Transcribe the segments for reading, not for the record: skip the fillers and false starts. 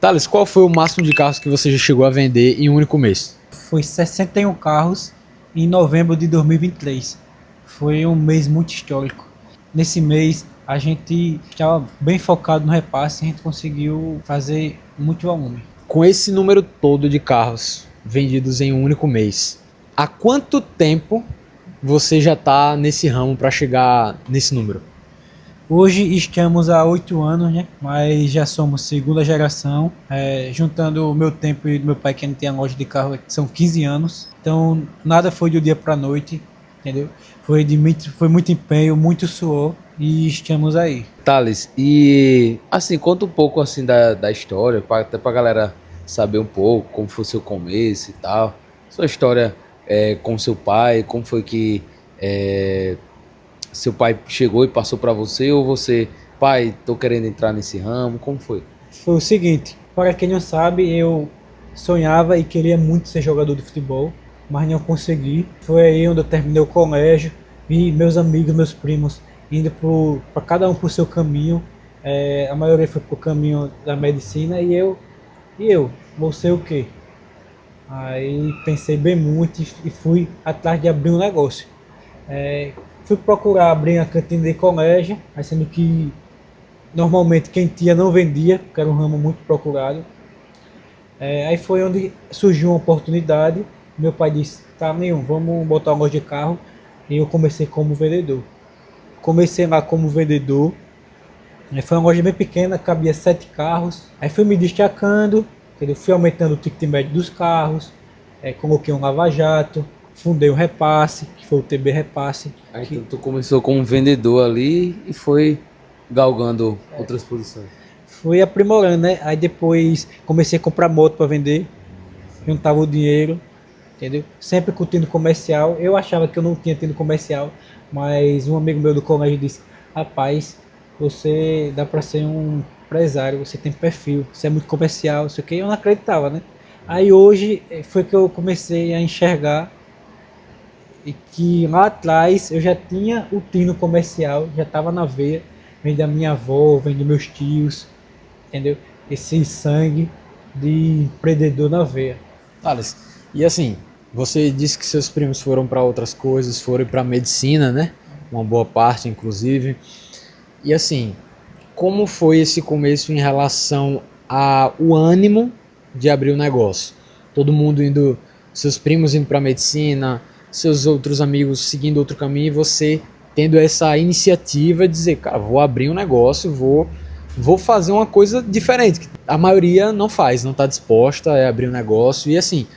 Thales, qual foi o máximo de carros que você já chegou a vender em um único mês? Foi 61 carros em novembro de 2023. Foi um mês muito histórico. Nesse mês, a gente estava bem focado no repasse e a gente conseguiu fazer muito volume. Com esse número todo de carros vendidos em um único mês, há quanto tempo você já está nesse ramo para chegar nesse número? Hoje estamos há 8 anos, né? Mas já somos segunda geração. Juntando o meu tempo e do meu pai, que ainda tem a loja de carro, são 15 anos. Então, nada foi do dia para a noite, entendeu? Foi muito empenho, muito suor e estamos aí. Thales, e assim, conta um pouco assim da história, até pra galera saber um pouco como foi o seu começo e tal. Sua história com seu pai, como foi que é, seu pai chegou e passou pra você, ou você, pai, tô querendo entrar nesse ramo, como foi? Foi o seguinte, para quem não sabe, eu sonhava e queria muito ser jogador de futebol, mas não consegui. Foi aí onde eu terminei o colégio, vi meus amigos, meus primos indo para cada um por seu caminho. A maioria foi pro caminho da medicina e eu vou ser o quê? Aí pensei bem muito e fui atrás de abrir um negócio. Fui procurar abrir a cantina de colégio, aí sendo que normalmente quem tinha não vendia, porque era um ramo muito procurado. Aí foi onde surgiu uma oportunidade. Meu pai disse: tá, nenhum, vamos botar uma loja de carro. E eu comecei como vendedor. Comecei lá como vendedor. Foi uma loja bem pequena, cabia 7 carros. Aí fui me destacando, entendeu? Fui aumentando o ticket médio dos carros. Coloquei um lava-jato, fundei um repasse, que foi o TB Repasse. Aí tu começou como vendedor ali e foi galgando outras posições. Fui aprimorando, né? Aí depois comecei a comprar moto para vender, juntava o dinheiro, entendeu? Sempre curtindo comercial. Eu achava que eu não tinha tido comercial, mas um amigo meu do colégio disse: rapaz, você dá para ser um empresário, você tem perfil, você é muito comercial, isso aqui. Eu não acreditava, né? Aí hoje foi que eu comecei a enxergar e que lá atrás eu já tinha o tino comercial, já estava na veia, vem da minha avó, vem dos meus tios, entendeu? Esse sangue de empreendedor na veia. Thales, e assim, você disse que seus primos foram para outras coisas, foram para medicina, né? Uma boa parte, inclusive. E assim, como foi esse começo em relação ao ânimo de abrir o negócio? Todo mundo indo, seus primos indo para medicina, seus outros amigos seguindo outro caminho, e você tendo essa iniciativa de dizer, cara, vou abrir um negócio, vou fazer uma coisa diferente, que a maioria não faz, não está disposta a abrir um negócio. E assim,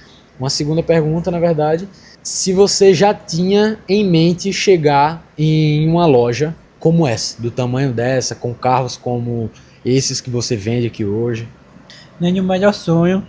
uma segunda pergunta, na verdade, se você já tinha em mente chegar em uma loja como essa, do tamanho dessa, com carros como esses que você vende aqui hoje? Nem o melhor sonho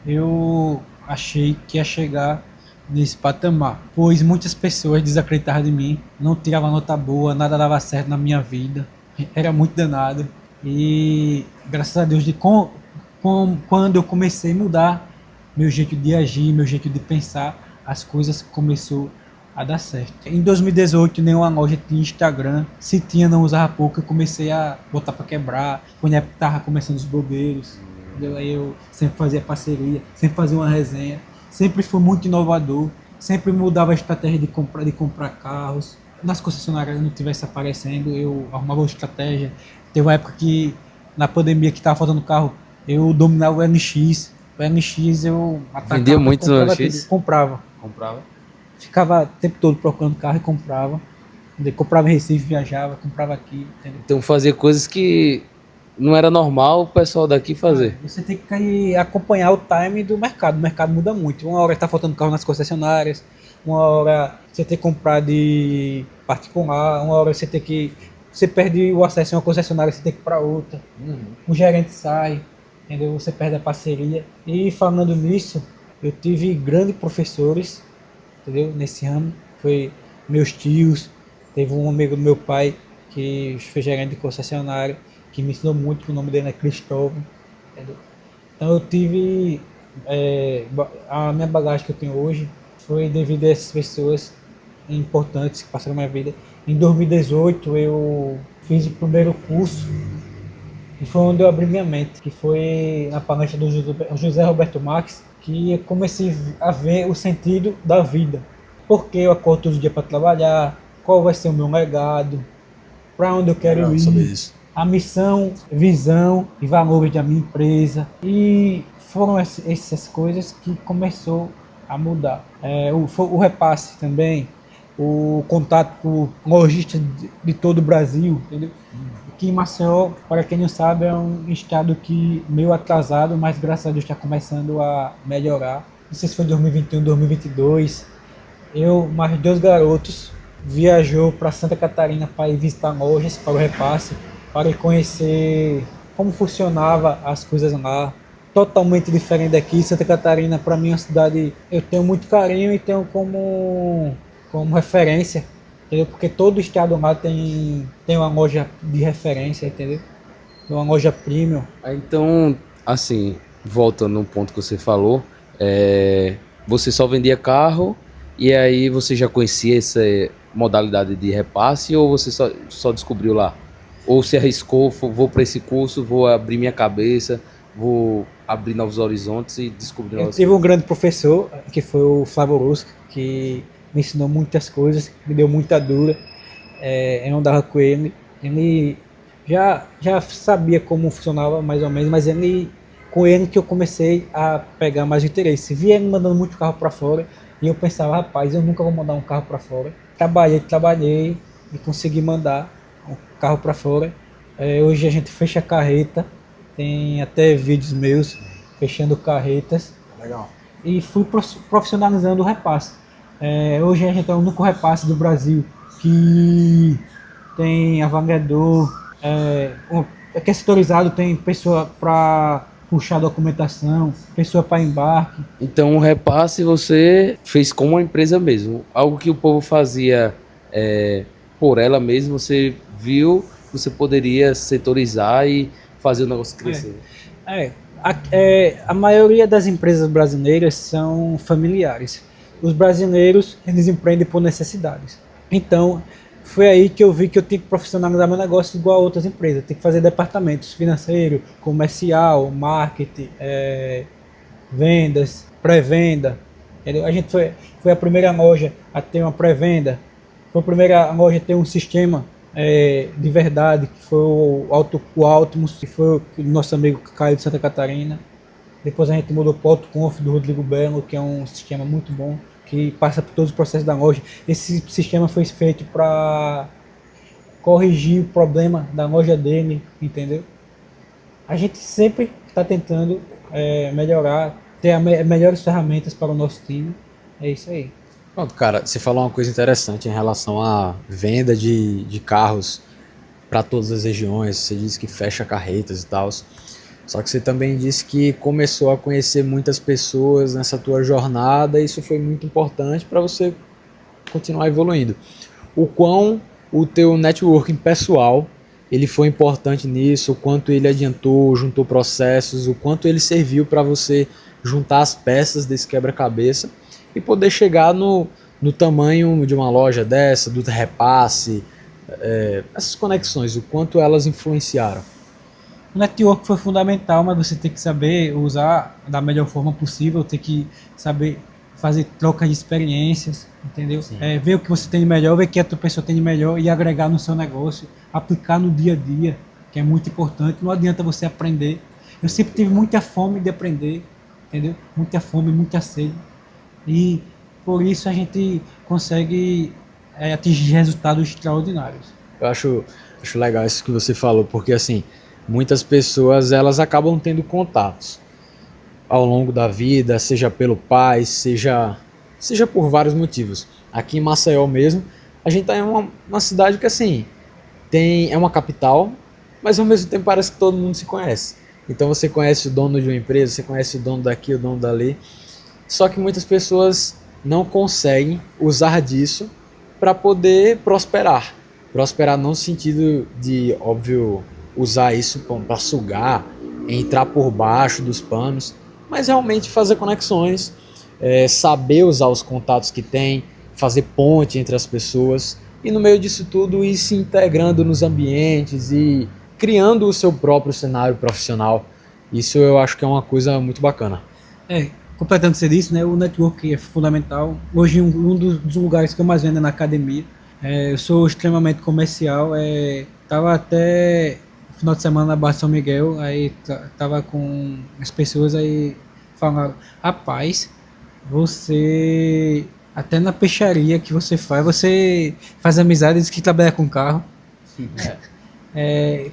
eu achei que ia chegar nesse patamar, pois muitas pessoas desacreditavam de mim, não tiravam nota boa, nada dava certo na minha vida, era muito danado. E graças a Deus, quando eu comecei a mudar meu jeito de agir, meu jeito de pensar, as coisas começou a dar certo. Em 2018, nenhuma loja tinha Instagram. Se tinha, não usava pouco. Eu comecei a botar para quebrar. Foi na época que tava começando os blogueiros. Entendeu? Aí eu sempre fazia parceria, sempre fazia uma resenha. Sempre fui muito inovador. Sempre mudava a estratégia de comprar carros. Nas concessionárias não estivesse aparecendo, eu arrumava uma estratégia. Teve uma época que, na pandemia, que estava faltando carro, eu dominava o NX. O NX eu atacava, Vendia muito no comprava LX? tudo, comprava. Comprava? Ficava o tempo todo procurando carro e comprava. Comprava em Recife, viajava, comprava aqui, entendeu? Então fazia coisas que não era normal o pessoal daqui fazer. Você tem que acompanhar o time do mercado. O mercado muda muito. Uma hora está faltando carro nas concessionárias, uma hora você tem que comprar de particular, uma hora você tem que. Você perde o acesso a uma concessionária, você tem que ir para outra. Um gerente sai, entendeu? Você perde a parceria. E falando nisso, eu tive grandes professores, entendeu? Nesse ramo. Foi meus tios, teve um amigo do meu pai que foi gerente de concessionária, que me ensinou muito, que o nome dele é Cristóvão, entendeu? Então eu tive a minha bagagem que eu tenho hoje foi devido a essas pessoas importantes que passaram na minha vida. Em 2018 eu fiz o primeiro curso E foi onde eu abri minha mente, que foi na palestra do José Roberto Marques, que eu comecei a ver o sentido da vida. Por que eu acordo todo dia para trabalhar, qual vai ser o meu legado, para onde eu quero Legal saber ir, isso. a missão, visão e valores da minha empresa. E foram essas coisas que começou a mudar. O repasse também, o contato com lojistas de todo o Brasil, entendeu? Aqui em Maceió, para quem não sabe, é um estado que meio atrasado, mas graças a Deus está começando a melhorar. Não sei se foi 2021, 2022. Eu, mais dois garotos, viajou para Santa Catarina para ir visitar lojas para o repasse, para ir conhecer como funcionava as coisas lá. Totalmente diferente daqui. Santa Catarina, para mim, é uma cidade eu tenho muito carinho e tenho como referência, entendeu? Porque todo estado lá tem uma loja de referência, entendeu? Uma loja premium. Então, assim, voltando no ponto que você falou, você só vendia carro e aí você já conhecia essa modalidade de repasse ou você só descobriu lá? Ou se arriscou, vou para esse curso, vou abrir minha cabeça, vou abrir novos horizontes e descobrir Eu novas tive coisas? um grande professor, que foi o Flávio Rusca, que me ensinou muitas coisas, me deu muita dura. Eu andava com ele. Ele já sabia como funcionava mais ou menos, mas com ele que eu comecei a pegar mais interesse. Via ele mandando muito carro para fora e eu pensava, rapaz, eu nunca vou mandar um carro para fora. Trabalhei e consegui mandar um carro para fora. Hoje a gente fecha carreta, tem até vídeos meus fechando carretas Legal. e fui profissionalizando o repasse. Hoje a gente é o único repasse do Brasil que tem avaliador, que é setorizado, tem pessoa para puxar documentação, pessoa para embarque. Então, o repasse você fez com uma empresa mesmo. Algo que o povo fazia por ela mesmo, você viu, você poderia setorizar e fazer o negócio crescer. É, a maioria das empresas brasileiras são familiares. Os brasileiros, eles empreendem por necessidades. Então, foi aí que eu vi que eu tinha que profissionalizar meu negócio igual a outras empresas. Tem que fazer departamentos financeiro, comercial, marketing, vendas, pré-venda. Entendeu? A gente foi a primeira loja a ter uma pré-venda. Foi a primeira loja a ter um sistema de verdade, que foi o Altimus, que foi o nosso amigo Caio de Santa Catarina. Depois a gente mudou para o AutoConf do Rodrigo Belo, que é um sistema muito bom, que passa por todos os processos da loja. Esse sistema foi feito para corrigir o problema da loja dele, entendeu? A gente sempre está tentando melhorar, ter melhores ferramentas para o nosso time. É isso aí. Pronto, cara, você falou uma coisa interessante em relação à venda de carros para todas as regiões. Você disse que fecha carretas e tal. Só que você também disse que começou a conhecer muitas pessoas nessa tua jornada e isso foi muito importante para você continuar evoluindo. O quão o teu networking pessoal ele foi importante nisso, o quanto ele adiantou, juntou processos, o quanto ele serviu para você juntar as peças desse quebra-cabeça e poder chegar no tamanho de uma loja dessa, do repasse, essas conexões, o quanto elas influenciaram. O network foi fundamental, mas você tem que saber usar da melhor forma possível, tem que saber fazer troca de experiências, entendeu? Ver o que você tem de melhor, ver o que a outra pessoa tem de melhor e agregar no seu negócio, aplicar no dia a dia, que é muito importante. Não adianta você aprender. Eu sempre tive muita fome de aprender, entendeu? Muita fome, muita sede. E por isso a gente consegue atingir resultados extraordinários. Eu acho legal isso que você falou, porque assim, muitas pessoas elas acabam tendo contatos ao longo da vida, seja pelo pai, seja por vários motivos. Aqui em Maceió mesmo, a gente tá em uma cidade que assim, é uma capital, mas ao mesmo tempo parece que todo mundo se conhece. Então você conhece o dono de uma empresa, você conhece o dono daqui, o dono dali. Só que muitas pessoas não conseguem usar disso para poder prosperar. Prosperar não no sentido de, óbvio, usar isso para sugar, entrar por baixo dos panos, mas realmente fazer conexões, saber usar os contatos que tem, fazer ponte entre as pessoas e no meio disso tudo ir se integrando nos ambientes e criando o seu próprio cenário profissional. Isso eu acho que é uma coisa muito bacana. Completando o que você disse, né, o network é fundamental. Hoje, um dos lugares que eu mais vendo é na academia. Eu sou extremamente comercial. Tava até no final de semana na Barra de São Miguel, aí tava com as pessoas aí falando, rapaz, você até na peixaria que você faz amizades que trabalha com carro.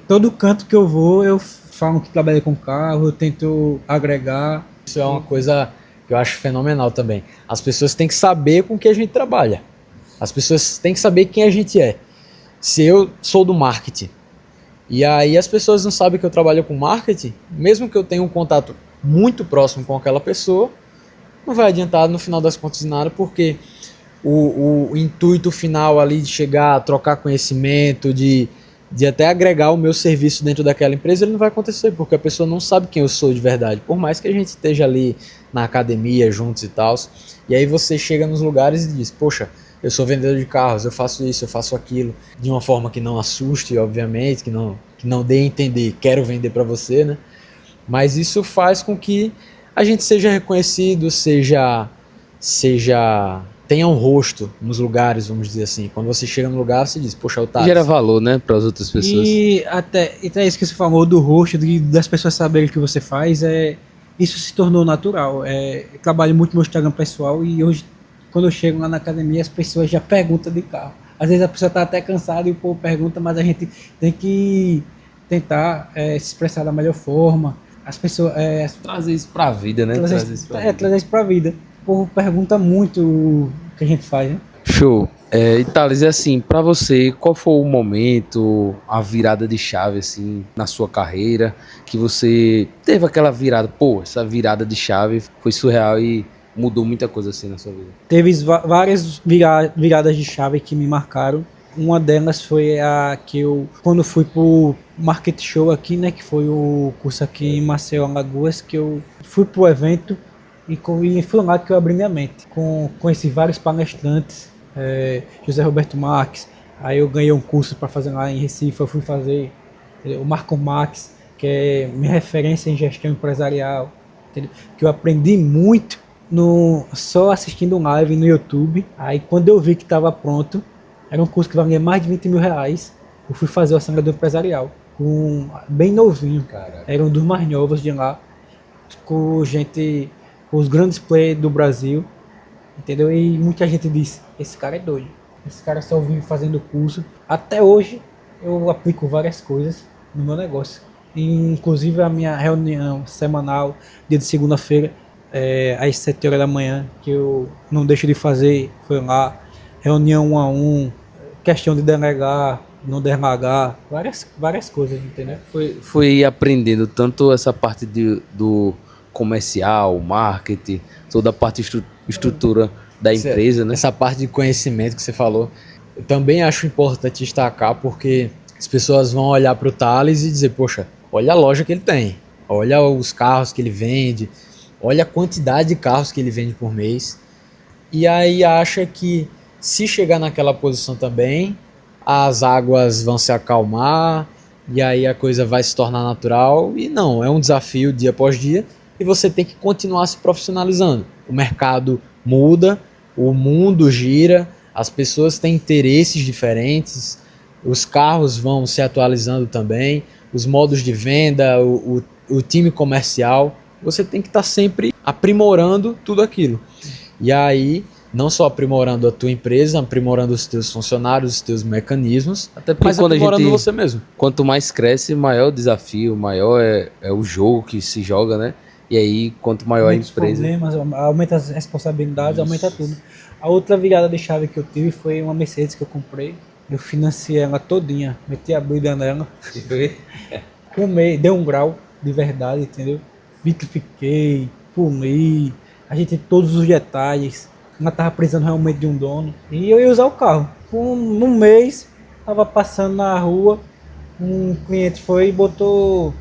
Todo canto que eu vou, eu falo que trabalha com carro, eu tento agregar. Isso é uma coisa que eu acho fenomenal também. As pessoas têm que saber com que a gente trabalha. As pessoas têm que saber quem a gente é. Se eu sou do marketing, e aí as pessoas não sabem que eu trabalho com marketing, mesmo que eu tenha um contato muito próximo com aquela pessoa, não vai adiantar no final das contas nada, porque o intuito final ali de chegar, trocar conhecimento, de até agregar o meu serviço dentro daquela empresa, ele não vai acontecer, porque a pessoa não sabe quem eu sou de verdade, por mais que a gente esteja ali na academia juntos e tal. E aí você chega nos lugares e diz, poxa, eu sou vendedor de carros, eu faço isso, eu faço aquilo, de uma forma que não assuste, obviamente, que não dê a entender, quero vender para você, né? Mas isso faz com que a gente seja reconhecido, tenha um rosto nos lugares, vamos dizer assim. Quando você chega no lugar, você diz, poxa, o Thales. Gera valor, né, para as outras pessoas. E até isso que você falou do rosto, das pessoas saberem o que você faz, isso se tornou natural. Eu trabalho muito no meu Instagram pessoal e hoje, quando eu chego lá na academia, as pessoas já perguntam de carro. Às vezes a pessoa está até cansada e o povo pergunta, mas a gente tem que tentar se expressar da melhor forma. As pessoas... trazer isso pra vida, né? Trazer isso pra vida. O povo pergunta muito o que a gente faz, né? Show. E Thales, é assim, pra você, qual foi o momento, a virada de chave, assim, na sua carreira, que você teve aquela virada, essa virada de chave foi surreal e mudou muita coisa, assim, na sua vida? Teve várias viradas de chave que me marcaram. Uma delas foi a que quando fui pro Market Show aqui, né, que foi o curso aqui em Maceió, Alagoas, que eu fui pro evento e foi lá que eu abri minha mente. Conheci vários palestrantes, José Roberto Marques, aí eu ganhei um curso para fazer lá em Recife, eu fui fazer o Marco Max, que é minha referência em gestão empresarial, entendeu? Que eu aprendi muito só assistindo um live no YouTube. Aí quando eu vi que estava pronto, era um curso que valia mais de 20 mil reais. Eu fui fazer o acelerador empresarial, bem novinho, cara. Era um dos mais novos de lá, com os grandes players do Brasil, entendeu? E muita gente disse, esse cara é doido, esse cara só vive fazendo curso. Até hoje eu aplico várias coisas no meu negócio, inclusive a minha reunião semanal, dia de segunda-feira, às 7 horas da manhã, que eu não deixo de fazer, foi lá, reunião 1 a 1, questão de delegar, não delegar, várias coisas, entendeu? Foi aprendendo tanto essa parte do comercial, marketing, toda a parte estrutura da empresa, né? Essa parte de conhecimento que você falou, eu também acho importante destacar, porque as pessoas vão olhar para o Thales e dizer, poxa, olha a loja que ele tem, olha os carros que ele vende, olha a quantidade de carros que ele vende por mês, e aí acha que se chegar naquela posição também, as águas vão se acalmar, e aí a coisa vai se tornar natural, e não, é um desafio dia após dia, e você tem que continuar se profissionalizando. O mercado muda, o mundo gira, as pessoas têm interesses diferentes, os carros vão se atualizando também, os modos de venda, o time comercial, você tem que estar sempre aprimorando tudo aquilo. E aí, não só aprimorando a tua empresa, aprimorando os teus funcionários, os teus mecanismos, até porque mas aprimorando você mesmo. Quanto mais cresce, maior o desafio, maior é o jogo que se joga, né? E aí, quanto maior a empresa... problemas, aumenta as responsabilidades, aumenta tudo. A outra virada de chave que eu tive foi uma Mercedes que eu comprei. Eu financiei ela todinha, meti a Bíblia nela. Dei um grau de verdade, entendeu? Vitrifiquei, puli, ajeitei todos os detalhes. Ela tava precisando realmente de um dono. E eu ia usar o carro. Num mês, tava passando na rua, um cliente foi e botou,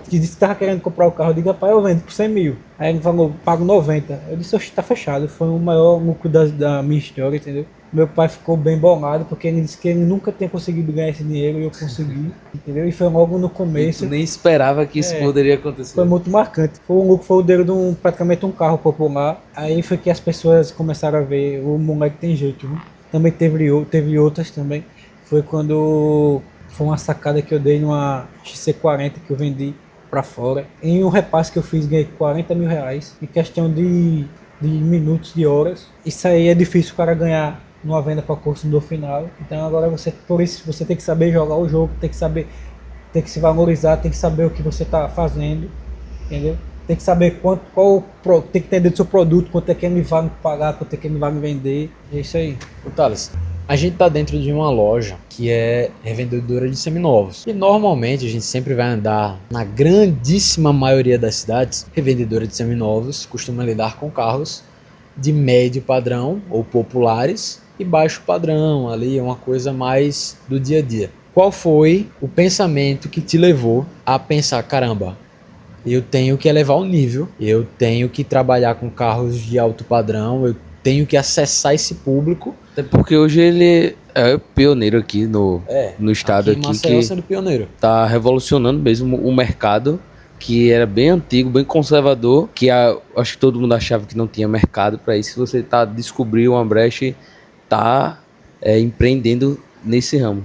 que disse que tava querendo comprar o carro. Eu digo, rapaz, eu vendo por 100 mil. Aí ele falou, pago 90. Eu disse, oxe, tá fechado. Foi o maior lucro da minha história, entendeu? Meu pai ficou bem bolado, porque ele disse que ele nunca tinha conseguido ganhar esse dinheiro e eu consegui, entendeu? E foi logo no E começo. tu nem esperava que isso É. poderia acontecer. Foi muito marcante. Foi o dedo praticamente um carro popular. Aí foi que as pessoas começaram a ver, o moleque tem jeito, viu? Também teve outras também. Foi quando foi uma sacada que eu dei numa XC40 que eu vendi pra fora. Em um repasse que eu fiz, ganhei 40 mil reais. Em questão de minutos, de horas. Isso aí é difícil o cara ganhar numa venda para consumidor final. Então agora por isso você tem que saber jogar o jogo, tem que se valorizar, tem que saber o que você está fazendo, entendeu? Tem que saber tem que entender do seu produto, quanto é que ele vai me pagar, quanto é que ele vai me vender. É isso aí. Ô, Thales, a gente tá dentro de uma loja que é revendedora de seminovos. E normalmente a gente sempre vai andar, na grandíssima maioria das cidades, revendedora de seminovos costuma lidar com carros de médio padrão ou populares e baixo padrão, ali uma coisa mais do dia a dia. Qual foi o pensamento que te levou a pensar, caramba, eu tenho que elevar o nível, eu tenho que trabalhar com carros de alto padrão, eu tenho que acessar esse público. Até porque hoje ele é pioneiro aqui no estado Aqui em aqui Maceió que sendo pioneiro. tá revolucionando mesmo o mercado, que era bem antigo, bem conservador, que acho que todo mundo achava que não tinha mercado para isso. Você descobrindo uma brecha e empreendendo nesse ramo.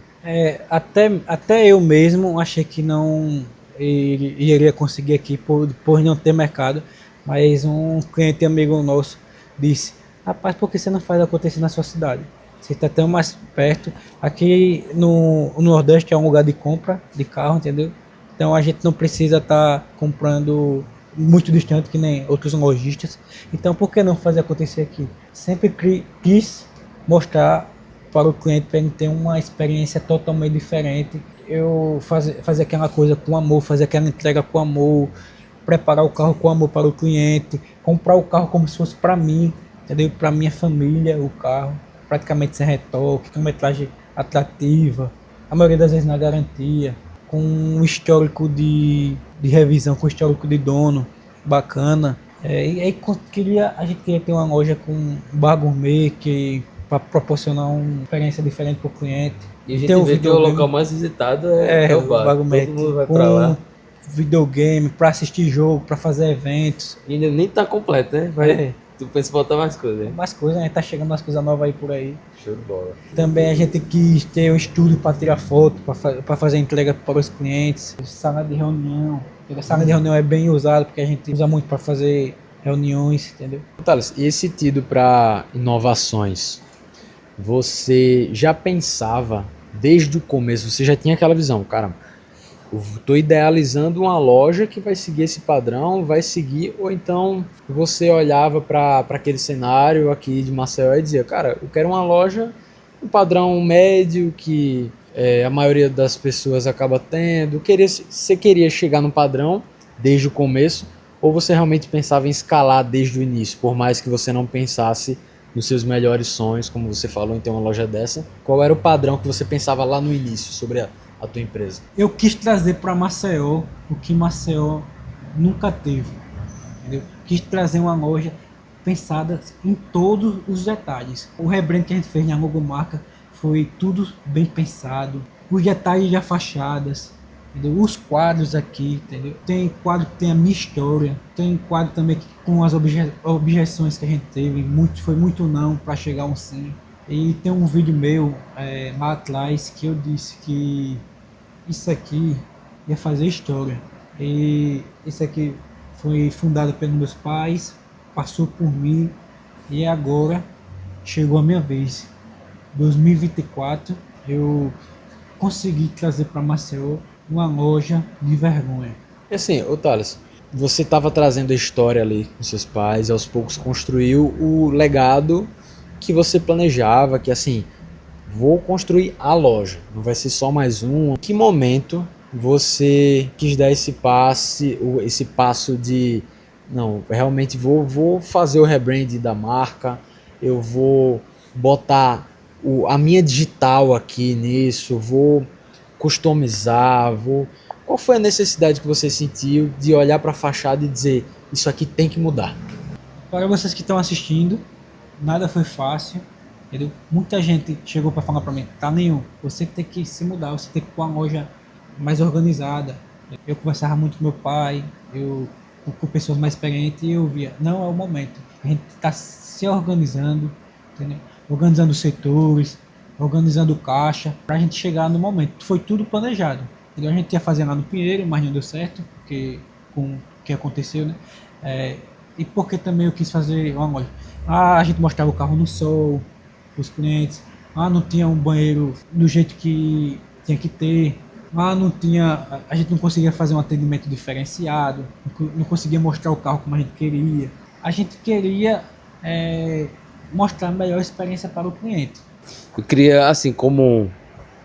Até eu mesmo achei que não iria conseguir aqui por não ter mercado, mas um cliente amigo nosso disse: rapaz, por que você não faz acontecer na sua cidade? Você está tão mais perto. Aqui no Nordeste é um lugar de compra de carro, entendeu? Então a gente não precisa estar comprando muito distante que nem outros lojistas. Então por que não fazer acontecer aqui? Sempre quis mostrar para o cliente, para ele ter uma experiência totalmente diferente. Eu fazer aquela coisa com amor, fazer aquela entrega com amor, preparar o carro com amor para o cliente, comprar o carro como se fosse para mim, entendeu? Para minha família, o carro, praticamente sem retoque, quilometragem atrativa, a maioria das vezes na garantia, com um histórico de revisão, com histórico de dono bacana. E aí a gente queria ter uma loja com bar gourmet, para proporcionar uma experiência diferente para o cliente. E a gente vê que o local mais visitado é o bar. Todo mundo vai pra lá. Videogame, para assistir jogo, para fazer eventos. E ainda nem tá completo, né? Tu pensa em botar mais coisas, né? Mais coisas, né? Tá chegando umas coisas novas aí por aí. Show de bola. Também a gente quis ter um estúdio para tirar foto, para fazer entrega para os clientes. Sala de reunião. A sala de reunião é bem usada porque a gente usa muito para fazer reuniões, entendeu? Thales, e esse sentido para inovações, você já pensava desde o começo, você já tinha aquela visão, cara, eu tô idealizando uma loja que vai seguir esse padrão, vai seguir, ou então você olhava para aquele cenário aqui de Maceió e dizia, cara, eu quero uma loja, um padrão médio que a maioria das pessoas acaba tendo, você queria chegar no padrão desde o começo, ou você realmente pensava em escalar desde o início, por mais que você não pensasse nos seus melhores sonhos, como você falou, em ter uma loja dessa? Qual era o padrão que você pensava lá no início sobre a tua empresa? Eu quis trazer para Maceió o que Maceió nunca teve, entendeu? Quis trazer uma loja pensada em todos os detalhes. O rebrand que a gente fez na logomarca foi tudo bem pensado, os detalhes das fachadas, entendeu? Os quadros aqui, entendeu? Tem quadro que tem a minha história, tem quadro também com as objeções que a gente teve, foi muito não para chegar a um sim. E tem um vídeo meu lá atrás que eu disse que isso aqui ia fazer história. E isso aqui foi fundado pelos meus pais, passou por mim e agora chegou a minha vez. 2024 eu consegui trazer para Maceió uma loja de vergonha. E assim, ô Thales, você estava trazendo a história ali com seus pais, e aos poucos construiu o legado que você planejava, que assim, vou construir a loja, não vai ser só mais um. Em que momento você quis dar esse passo de, não, realmente vou fazer o rebrand da marca, eu vou botar a minha digital aqui nisso, vou customizar, Qual foi a necessidade que você sentiu de olhar para a fachada e dizer, isso aqui tem que mudar? Para vocês que estão assistindo, nada foi fácil, entendeu? Muita gente chegou para falar para mim, tá, nenhum, você tem que se mudar, você tem que pôr uma loja mais organizada. Eu conversava muito com meu pai, eu com pessoas mais experientes e eu via, não é o momento. A gente está se organizando, entendeu? Organizando os setores, organizando o caixa, para a gente chegar no momento. Foi tudo planejado. Entendeu? A gente ia fazer lá no Pinheiro, mas não deu certo, porque com o que aconteceu, né? E porque também eu quis fazer uma loja. A gente mostrava o carro no sol, os clientes. Não tinha um banheiro do jeito que tinha que ter. Não tinha, a gente não conseguia fazer um atendimento diferenciado, não conseguia mostrar o carro como a gente queria. A gente queria mostrar a melhor experiência para o cliente. Eu queria, assim, como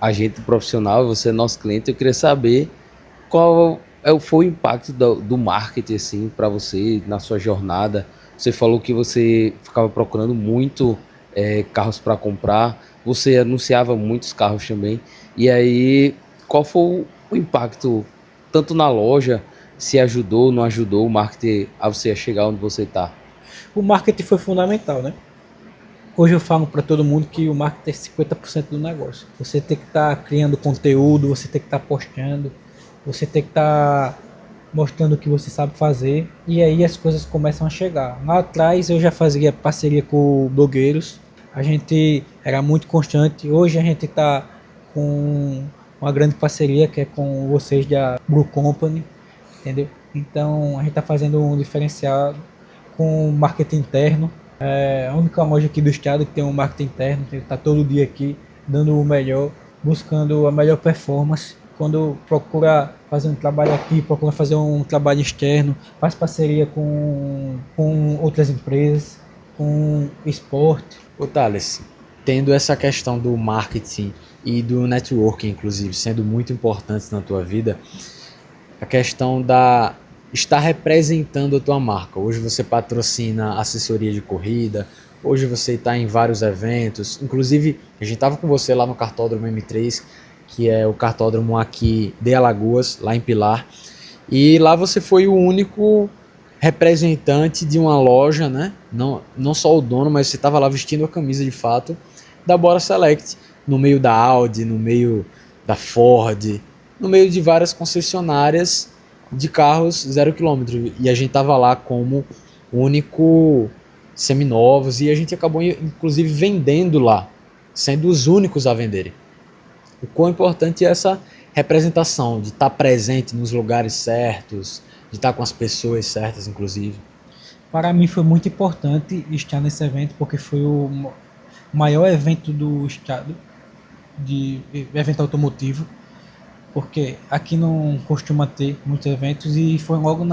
agente profissional, você é nosso cliente, eu queria saber qual foi o impacto do marketing, assim, para você, na sua jornada. Você falou que você ficava procurando muito carros para comprar, você anunciava muitos carros também, e aí qual foi o impacto, tanto na loja, se ajudou, não ajudou o marketing a você chegar onde você está? O marketing foi fundamental, né? Hoje eu falo para todo mundo que o marketing é 50% do negócio. Você tem que estar criando conteúdo, você tem que estar postando, você tem que estar mostrando o que você sabe fazer, e aí as coisas começam a chegar. Lá atrás eu já fazia parceria com blogueiros, a gente era muito constante. Hoje a gente está com uma grande parceria que é com vocês da Blue Company, entendeu? Então a gente está fazendo um diferenciado com marketing interno. É a única loja aqui do estado que tem um marketing interno, que está todo dia aqui dando o melhor, buscando a melhor performance. Quando procura fazer um trabalho aqui, procura fazer um trabalho externo, faz parceria com outras empresas, com esporte. Ô Thales, tendo essa questão do marketing e do networking, inclusive, sendo muito importante na tua vida, a questão da estar representando a tua marca. Hoje você patrocina assessoria de corrida, hoje você está em vários eventos, inclusive a gente estava com você lá no Kartódromo M3, que é o kartódromo aqui de Alagoas, lá em Pilar, e lá você foi o único representante de uma loja, né? Não só o dono, mas você estava lá vestindo a camisa de fato da Bora Select, no meio da Audi, no meio da Ford, no meio de várias concessionárias de carros 0 km, e a gente estava lá como único seminovos, e a gente acabou inclusive vendendo lá, sendo os únicos a venderem. O quão importante é essa representação, de estar presente nos lugares certos, de estar com as pessoas certas, inclusive. Para mim foi muito importante estar nesse evento, porque foi o maior evento do estado, de evento automotivo, porque aqui não costuma ter muitos eventos, e foi logo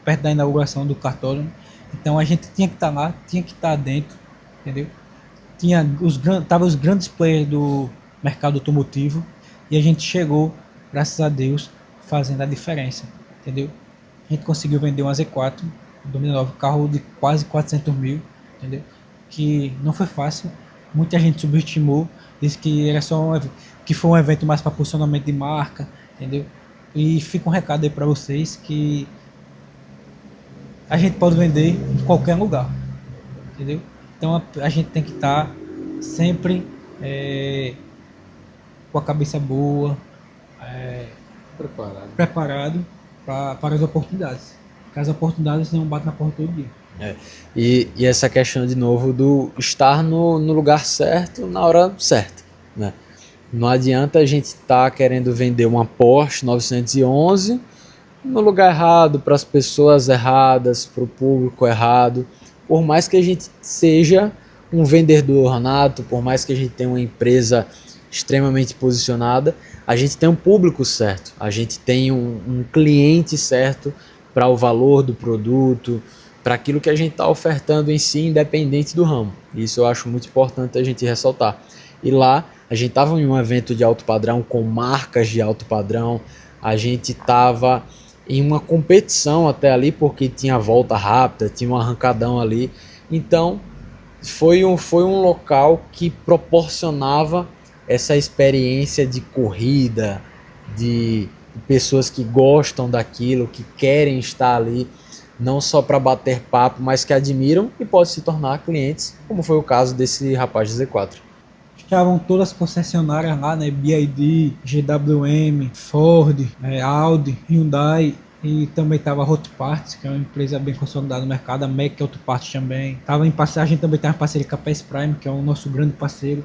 perto da inauguração do cartódromo. Então a gente tinha que estar lá, tinha que estar dentro, entendeu? Tava os grandes players do mercado automotivo, e a gente chegou, graças a Deus, fazendo a diferença, entendeu? A gente conseguiu vender uma Z4 2009, carro de quase 400 mil, entendeu? Que não foi fácil, muita gente subestimou, disse que era só que foi um evento mais para posicionamento de marca, entendeu? E fica um recado aí para vocês que a gente pode vender em qualquer lugar, entendeu? Então a gente tem que estar sempre com a cabeça boa, preparado para as oportunidades. Porque as oportunidades não batem na porta todo dia. E essa questão de novo do estar no lugar certo, na hora certa, né? Não adianta a gente estar querendo vender uma Porsche 911 no lugar errado, para as pessoas erradas, para o público errado. Por mais que a gente seja um vendedor nato, por mais que a gente tenha uma empresa extremamente posicionada, a gente tem um público certo, a gente tem um cliente certo para o valor do produto, para aquilo que a gente está ofertando em si, independente do ramo. Isso eu acho muito importante a gente ressaltar. E lá a gente estava em um evento de alto padrão, com marcas de alto padrão, a gente estava em uma competição até ali, porque tinha volta rápida, tinha um arrancadão ali. Então foi um local que proporcionava essa experiência de corrida, de pessoas que gostam daquilo, que querem estar ali não só para bater papo, mas que admiram e podem se tornar clientes, como foi o caso desse rapaz de Z4. Estavam todas as concessionárias lá, né? BYD, GWM, Ford, Audi, Hyundai. E também estava a Hot Parts, que é uma empresa bem consolidada no mercado, a Mac, que é Auto Parts também. Tava em parceria, a gente também tem uma parceria com a PS Prime, que é o nosso grande parceiro.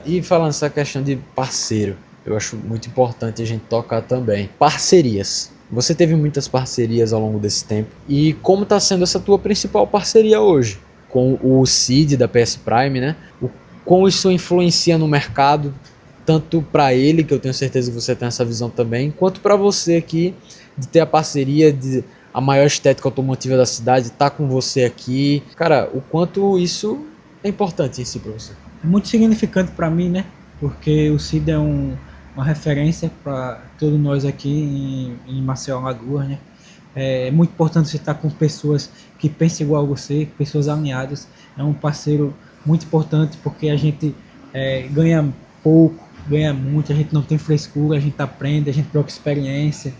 E falando essa questão de parceiro, eu acho muito importante a gente tocar também. Parcerias. Você teve muitas parcerias ao longo desse tempo. E como está sendo essa tua principal parceria hoje? Com o Cid da PS Prime, né? Como isso influencia no mercado, tanto para ele, que eu tenho certeza que você tem essa visão também, quanto para você aqui, de ter a parceria de a maior estética automotiva da cidade, tá com você aqui. Cara, o quanto isso é importante em si para você? É muito significante para mim, né? Porque o Cid é uma referência para todos nós aqui em Maceió, Alagoas, né? É muito importante você estar com pessoas que pensam igual a você, pessoas alinhadas. É um parceiro muito importante porque a gente ganha pouco, ganha muito, a gente não tem frescura, a gente aprende, a gente troca experiência,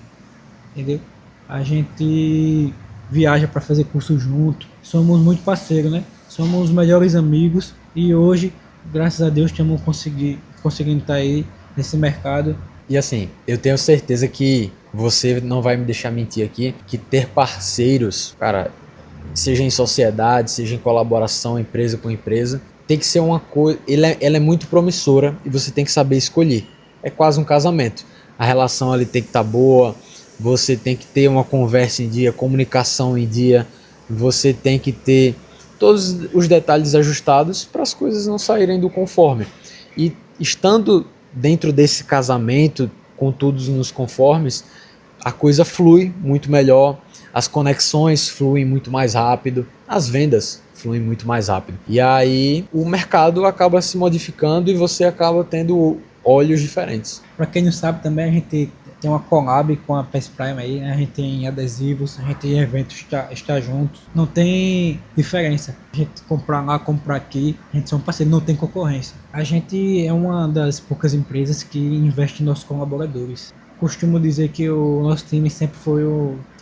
entendeu? A gente viaja para fazer curso junto, somos muito parceiros, né? Somos os melhores amigos e hoje, graças a Deus, estamos conseguindo estar aí nesse mercado. E assim, eu tenho certeza que você não vai me deixar mentir aqui, que ter parceiros, cara, seja em sociedade, seja em colaboração, empresa com empresa, tem que ser uma coisa, ela é muito promissora e você tem que saber escolher. É quase um casamento. A relação ali tem que estar boa, você tem que ter uma conversa em dia, comunicação em dia, você tem que ter todos os detalhes ajustados para as coisas não saírem do conforme. E estando dentro desse casamento, com todos nos conformes, a coisa flui muito melhor, as conexões fluem muito mais rápido, as vendas fluem muito mais rápido. E aí o mercado acaba se modificando e você acaba tendo olhos diferentes. Para quem não sabe também, a gente tem uma collab com a PS Prime aí, né? A gente tem adesivos, a gente tem eventos, está juntos. Não tem diferença. A gente comprar lá, comprar aqui, a gente são parceiros, não tem concorrência. A gente é uma das poucas empresas que investe em nossos colaboradores. Costumo dizer que o nosso time sempre foi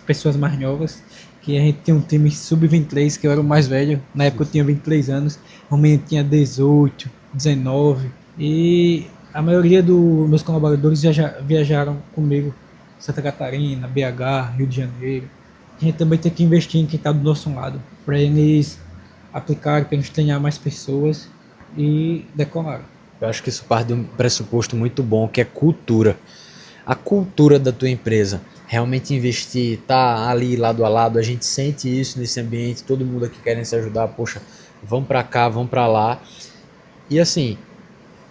pessoas mais novas, que a gente tem um time sub-23, que eu era o mais velho, na época eu tinha 23 anos, o menino tinha 18, 19, e a maioria dos meus colaboradores viajaram comigo, Santa Catarina, BH, Rio de Janeiro. A gente também tem que investir em quem está do nosso lado, para eles aplicarem, para eles treinar mais pessoas e decolar. Eu acho que isso parte de um pressuposto muito bom, que é cultura. A cultura da tua empresa, realmente investir, tá ali lado a lado, a gente sente isso nesse ambiente, todo mundo aqui querendo se ajudar, poxa, vamos para cá, vamos para lá. E assim,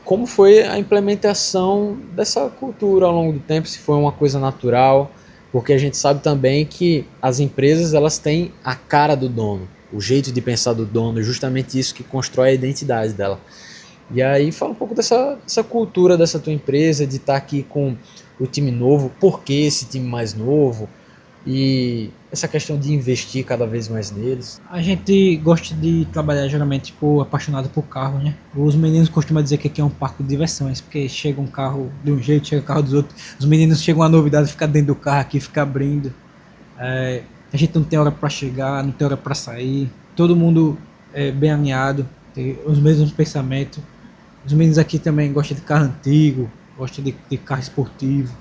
como foi a implementação dessa cultura ao longo do tempo, se foi uma coisa natural, porque a gente sabe também que as empresas, elas têm a cara do dono, o jeito de pensar do dono, justamente isso que constrói a identidade dela. E aí fala um pouco dessa cultura dessa tua empresa, de estar aqui com o time novo, por que esse time mais novo e essa questão de investir cada vez mais neles. A gente gosta de trabalhar geralmente apaixonado por carro, né? Os meninos costumam dizer que aqui é um parque de diversões, porque chega um carro de um jeito, chega um carro dos outros, os meninos chegam a novidade, fica dentro do carro aqui, fica abrindo. A gente não tem hora para chegar, não tem hora para sair, todo mundo é bem alinhado, tem os mesmos pensamentos. Os meninos aqui também gostam de carro antigo, gostam de carro esportivo,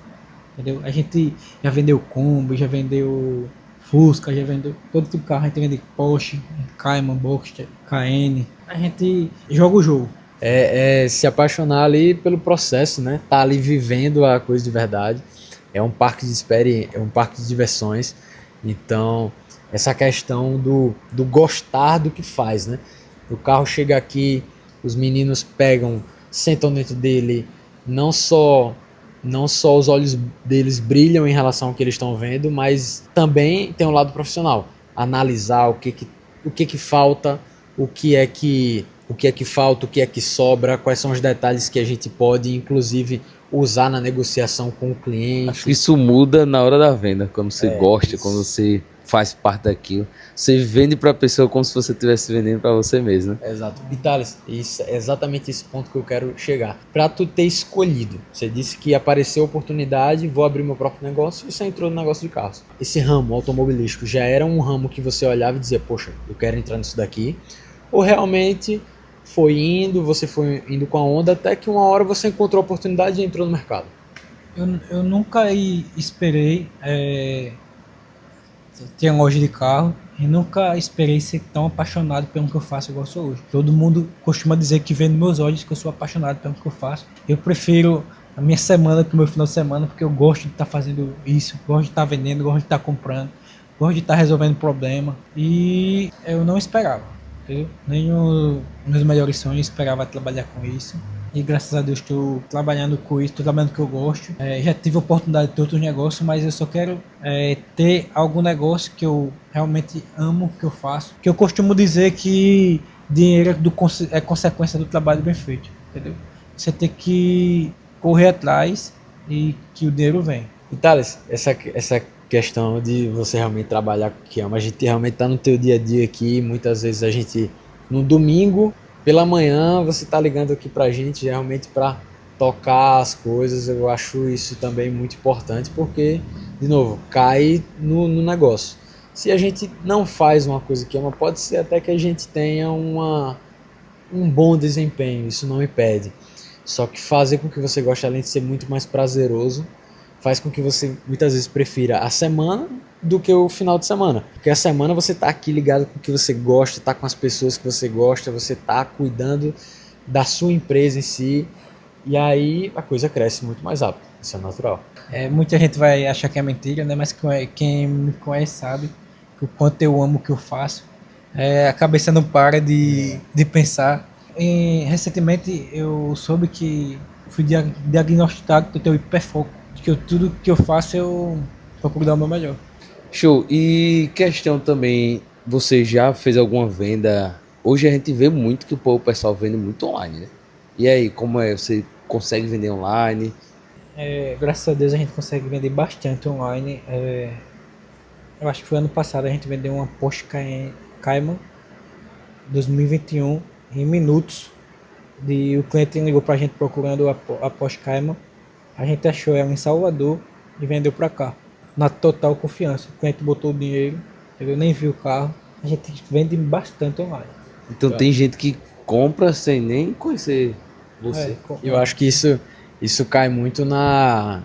entendeu? A gente já vendeu Kombi, já vendeu Fusca, já vendeu todo tipo de carro. A gente vende Porsche, Cayman, Boxster, Cayenne. A gente joga o jogo. É se apaixonar ali pelo processo, né? Tá ali vivendo a coisa de verdade. É um parque de experiência, é um parque de diversões. Então, essa questão do gostar do que faz, né? O carro chega aqui, os meninos pegam, sentam dentro dele, não só os olhos deles brilham em relação ao que eles estão vendo, mas também tem um lado profissional. Analisar o que falta, o que é que falta, o que é que sobra, quais são os detalhes que a gente pode, inclusive, usar na negociação com o cliente. Acho que isso muda na hora da venda, quando você gosta, isso. quando você faz parte daquilo. Você vende para a pessoa como se você estivesse vendendo para você mesmo, né? Exato. E Thales, isso, é exatamente esse ponto que eu quero chegar. Para tu ter escolhido, você disse que apareceu a oportunidade, vou abrir meu próprio negócio, e você entrou no negócio de carros. Esse ramo automobilístico já era um ramo que você olhava e dizia, poxa, eu quero entrar nisso daqui? Ou realmente você foi indo com a onda até que uma hora você encontrou a oportunidade e entrou no mercado? Eu nunca esperei ter uma loja de carro e nunca esperei ser tão apaixonado pelo que eu faço igual eu sou hoje. Todo mundo costuma dizer que vê nos meus olhos que eu sou apaixonado pelo que eu faço. Eu prefiro a minha semana que o meu final de semana porque eu gosto de estar fazendo isso, gosto de estar vendendo, gosto de estar comprando, gosto de estar resolvendo problema e eu não esperava, entendeu? Nem os meus melhores sonhos esperava trabalhar com isso. E graças a Deus estou trabalhando com isso, estou trabalhando com o que eu gosto. Já tive a oportunidade de ter outros negócios, mas eu só quero ter algum negócio que eu realmente amo, que eu faço. Que eu costumo dizer que dinheiro é consequência do trabalho bem feito, entendeu? Você tem que correr atrás e que o dinheiro vem. E Thales, essa questão de você realmente trabalhar com o que ama, a gente realmente tá no teu dia a dia aqui, muitas vezes a gente, no domingo, pela manhã, você tá ligando aqui pra gente realmente para tocar as coisas, eu acho isso também muito importante, porque, de novo, cai no negócio. Se a gente não faz uma coisa que ama, pode ser até que a gente tenha um bom desempenho, isso não impede. Só que fazer com que você goste, além de ser muito mais prazeroso, faz com que você muitas vezes prefira a semana do que o final de semana. Porque a semana você tá aqui ligado com o que você gosta, tá com as pessoas que você gosta, você tá cuidando da sua empresa em si, e aí a coisa cresce muito mais rápido. Isso é natural. Muita gente vai achar que é mentira, né? Mas quem me conhece sabe que o quanto eu amo o que eu faço. A cabeça não para de pensar. Recentemente eu soube que fui diagnosticado que eu tenho hiperfoco, que tudo que eu faço eu procuro dar o meu melhor. Show. E questão também, você já fez alguma venda? Hoje a gente vê muito que o pessoal vende muito online, né? E aí, como é? Você consegue vender online? Graças a Deus a gente consegue vender bastante online. Eu acho que foi ano passado a gente vendeu uma Porsche Cayman 2021 em minutos. O cliente ligou pra gente procurando a Porsche Cayman. A gente achou ela em Salvador e vendeu pra cá. Na total confiança. O cliente botou o dinheiro, ele nem viu o carro. A gente vende bastante online. Então tem gente que compra sem nem conhecer você. Eu acho que isso cai muito na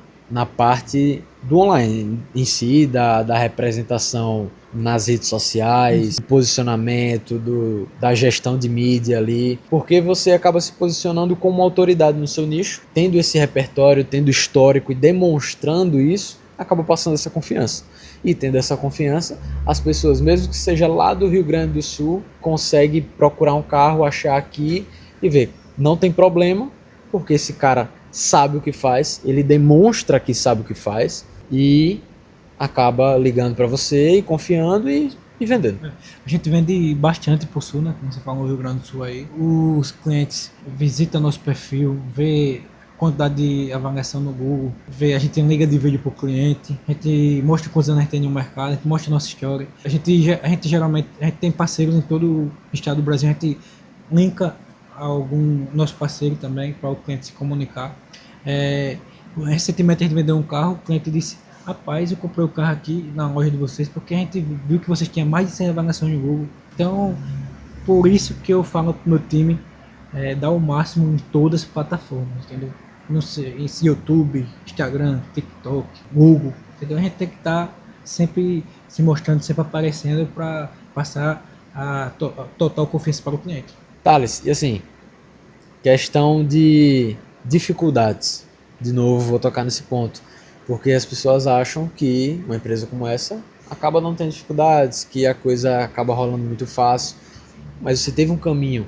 parte do online em si, da representação nas redes sociais, do posicionamento, da gestão de mídia ali, porque você acaba se posicionando como autoridade no seu nicho, tendo esse repertório, tendo histórico e demonstrando isso, acaba passando essa confiança. E tendo essa confiança, as pessoas, mesmo que seja lá do Rio Grande do Sul, conseguem procurar um carro, achar aqui e ver, não tem problema, porque esse cara sabe o que faz, ele demonstra que sabe o que faz e acaba ligando para você e confiando e vendendo. A gente vende bastante por Sul, né? Como você fala no Rio Grande do Sul aí. Os clientes visitam nosso perfil, vê quantidade de avaliação no Google, a gente liga de vídeo pro cliente, a gente mostra quantos anos a gente tem no mercado, a gente mostra a nossa história. A gente geralmente tem parceiros em todo o estado do Brasil, a gente linka algum nosso parceiro também para o cliente se comunicar. Recentemente a gente vendeu um carro, o cliente disse: rapaz, eu comprei o carro aqui na loja de vocês porque a gente viu que vocês tinham mais de 100 avaliações no Google. Então, por isso que eu falo pro meu time dar o máximo em todas as plataformas, entendeu? Não sei, em YouTube, Instagram, TikTok, Google, entendeu? A gente tem que estar sempre se mostrando, sempre aparecendo para passar a total confiança para o cliente. Thales, e assim, questão de dificuldades, de novo vou tocar nesse ponto, porque as pessoas acham que uma empresa como essa acaba não tendo dificuldades, que a coisa acaba rolando muito fácil, mas você teve um caminho,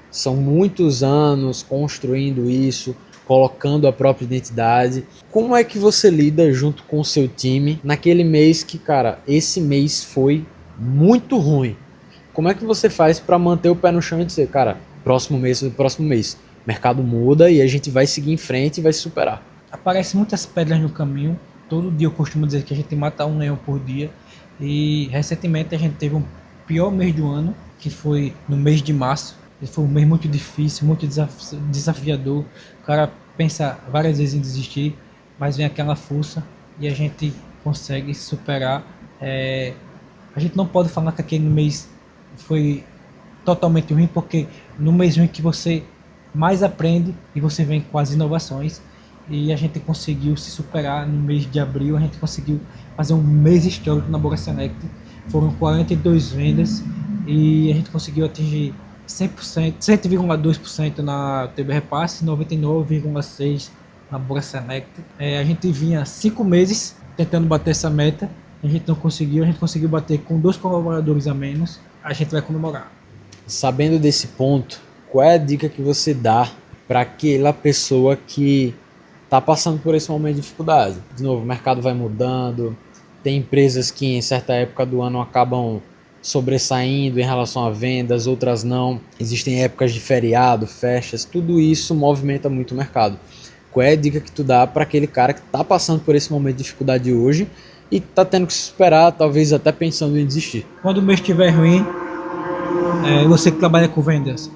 são muitos anos construindo isso, colocando a própria identidade. Como é que você lida junto com o seu time naquele mês que, cara, esse mês foi muito ruim? Como é que você faz para manter o pé no chão e dizer, cara, próximo mês, o mercado muda e a gente vai seguir em frente e vai se superar? Aparecem muitas pedras no caminho. Todo dia eu costumo dizer que a gente mata um leão por dia. E recentemente a gente teve um pior mês do ano, que foi no mês de março. Foi um mês muito difícil, muito desafiador. O cara pensa várias vezes em desistir, mas vem aquela força e a gente consegue superar. A gente não pode falar que aquele mês foi totalmente ruim, porque no mês ruim que você mais aprende e você vem com as inovações, e a gente conseguiu se superar no mês de abril. A gente conseguiu fazer um mês histórico na Bora Select. Foram 42 vendas e a gente conseguiu atingir 100%, 100,2% na TB Repasse, 99,6% na Bora Select. A gente vinha 5 meses tentando bater essa meta, a gente não conseguiu, a gente conseguiu bater com 2 colaboradores a menos. A gente vai comemorar. Sabendo desse ponto, qual é a dica que você dá para aquela pessoa que está passando por esse momento de dificuldade? De novo, o mercado vai mudando, tem empresas que em certa época do ano acabam sobressaindo em relação a vendas, outras não. Existem épocas de feriado, festas, tudo isso movimenta muito o mercado. Qual é a dica que tu dá para aquele cara que está passando por esse momento de dificuldade hoje e está tendo que se superar, talvez até pensando em desistir? Quando o mês estiver ruim, você que trabalha com vendas,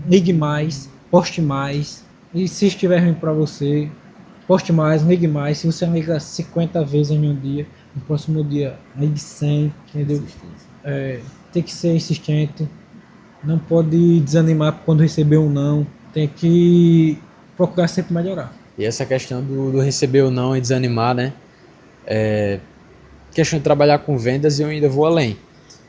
ligue mais, poste mais. E se estiver ruim para você, poste mais, ligue mais. Se você liga 50 vezes em um dia, no próximo dia ligue 100, entendeu? Tem que ser insistente, não pode desanimar quando receber um não, tem que procurar sempre melhorar. E essa questão do receber ou não e desanimar, né? Questão de trabalhar com vendas, eu ainda vou além.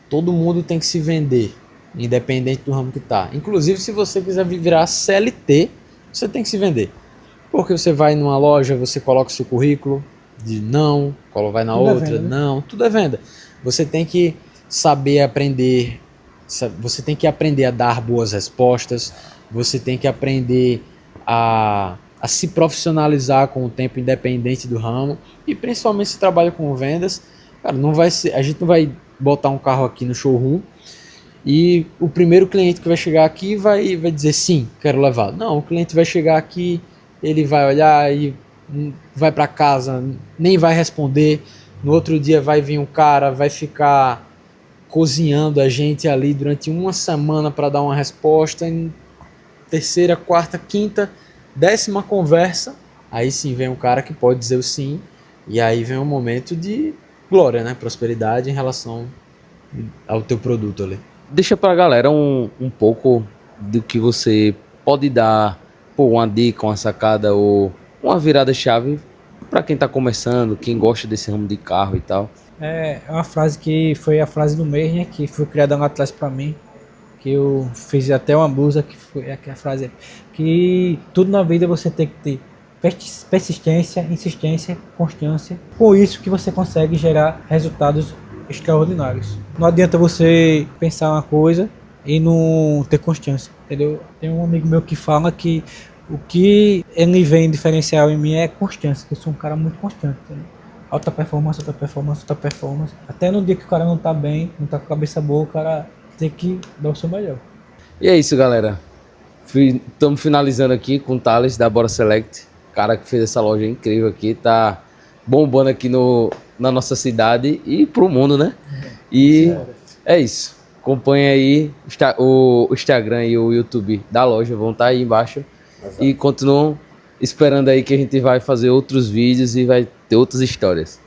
Todo mundo tem que se vender, independente do ramo que tá. Inclusive, se você quiser virar CLT, você tem que se vender. Porque você vai numa loja, você coloca o seu currículo de não, vai na Tudo outra, venda, né? não, tudo é venda. Você tem que saber aprender, você tem que aprender a dar boas respostas, você tem que aprender a se profissionalizar com o tempo, independente do ramo, e principalmente se trabalha com vendas. Cara, a gente não vai botar um carro aqui no showroom e o primeiro cliente que vai chegar aqui vai dizer sim, quero levar. Não, o cliente vai chegar aqui, ele vai olhar e vai para casa, nem vai responder. No outro dia vai vir um cara, vai ficar cozinhando a gente ali durante uma semana para dar uma resposta. Em terceira, quarta, quinta, 10ª conversa, aí sim vem um cara que pode dizer o sim, e aí vem um momento de glória, né? Prosperidade em relação ao teu produto ali. Deixa pra galera um pouco do que você pode dar, uma dica, uma sacada ou uma virada-chave para quem tá começando, quem gosta desse ramo de carro e tal. É uma frase que foi a frase do mês, né? Que foi criada lá atrás pra mim. Que eu fiz até uma blusa que foi a frase que tudo na vida você tem que ter persistência, insistência, constância. Com isso que você consegue gerar resultados extraordinários. Não adianta você pensar uma coisa e não ter constância, entendeu? Tem um amigo meu que fala que o que ele vê em diferencial em mim é constância, que eu sou um cara muito constante, entendeu? Alta performance, alta performance, alta performance. Até no dia que o cara não tá bem, não tá com a cabeça boa, o cara tem que dar o seu melhor. E é isso, galera. Estamos finalizando aqui com o Thales da Bora Select. Cara que fez essa loja incrível aqui, tá bombando aqui na nossa cidade e pro mundo, né? E é isso. Acompanha aí o Instagram e o YouTube da loja, vão estar aí embaixo. Exato. E continuam esperando aí que a gente vai fazer outros vídeos e vai ter outras histórias.